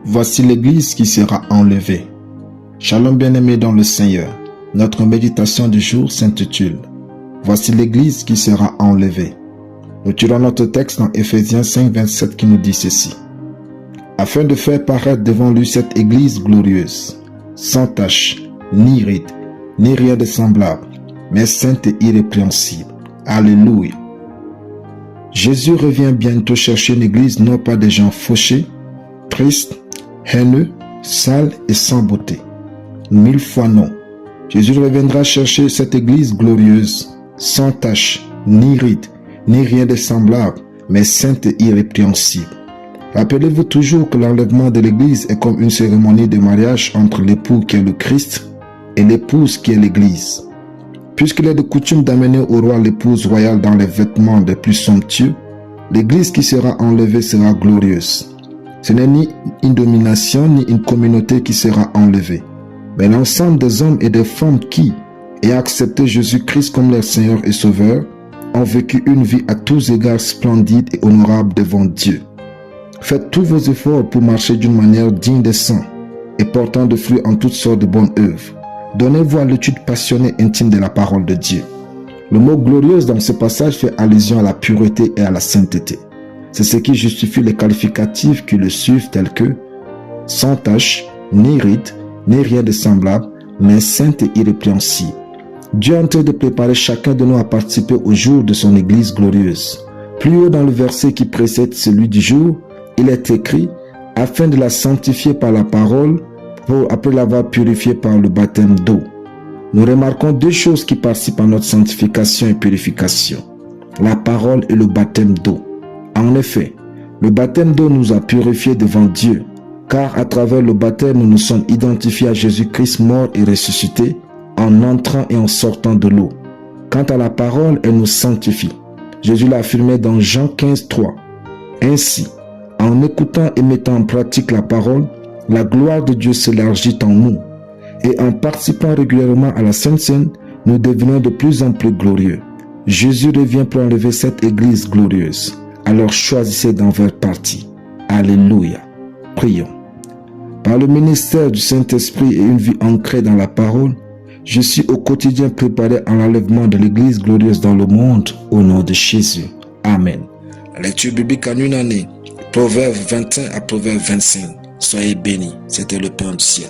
Voici l'Église qui sera enlevée. Shalom bien-aimés dans le Seigneur. Notre méditation du jour s'intitule « Voici l'Église qui sera enlevée ». Nous tirons notre texte dans Ephésiens 5, 27 qui nous dit ceci. « Afin de faire paraître devant lui cette Église glorieuse, sans tache, ni ride, ni rien de semblable, mais sainte et irrépréhensible. » Alléluia. Jésus revient bientôt chercher une Église non pas des gens fauchés, tristes, haineux, sales et sans beauté. 1000 fois non. Jésus reviendra chercher cette Église glorieuse, sans tache, ni ride, ni rien de semblable, mais sainte et irrépréhensible. Rappelez-vous toujours que l'enlèvement de l'Église est comme une cérémonie de mariage entre l'époux qui est le Christ et l'épouse qui est l'Église. Puisqu'il est de coutume d'amener au roi l'épouse royale dans les vêtements les plus somptueux, l'Église qui sera enlevée sera glorieuse. Ce n'est ni une domination ni une communauté qui sera enlevée, mais l'ensemble des hommes et des femmes qui, ayant accepté Jésus-Christ comme leur Seigneur et Sauveur, ont vécu une vie à tous égards splendide et honorable devant Dieu. Faites tous vos efforts pour marcher d'une manière digne des saints et portant de fruits en toutes sortes de bonnes œuvres. Donnez-vous à l'étude passionnée intime de la parole de Dieu. Le mot glorieuse dans ce passage fait allusion à la pureté et à la sainteté. C'est ce qui justifie les qualificatifs qui le suivent tels que sans tache, ni ride, ni rien de semblable, mais sainte et irrépréhensible. Dieu est en train de préparer chacun de nous à participer au jour de son Église glorieuse. Plus haut dans le verset qui précède celui du jour, il est écrit « afin de la sanctifier par la parole, après l'avoir purifiée par le baptême d'eau ». Nous remarquons deux choses qui participent à notre sanctification et purification, la parole et le baptême d'eau. En effet, le baptême d'eau nous a purifiés devant Dieu, car à travers le baptême, nous nous sommes identifiés à Jésus-Christ mort et ressuscité en entrant et en sortant de l'eau. Quant à la parole, elle nous sanctifie. Jésus l'a affirmé dans Jean 15, 3. Ainsi, en écoutant et mettant en pratique la parole, la gloire de Dieu s'élargit en nous. Et en participant régulièrement à la Sainte Seine, nous devenons de plus en plus glorieux. Jésus revient pour enlever cette Église glorieuse. Alors choisissez d'en faire partie. Alléluia. Prions. Par le ministère du Saint-Esprit et une vie ancrée dans la parole, je suis au quotidien préparé à l'enlèvement de l'Église glorieuse dans le monde, au nom de Jésus. Amen. La lecture biblique en une année, Proverbe 21 à Proverbe 25. Soyez bénis. C'était le Père du ciel.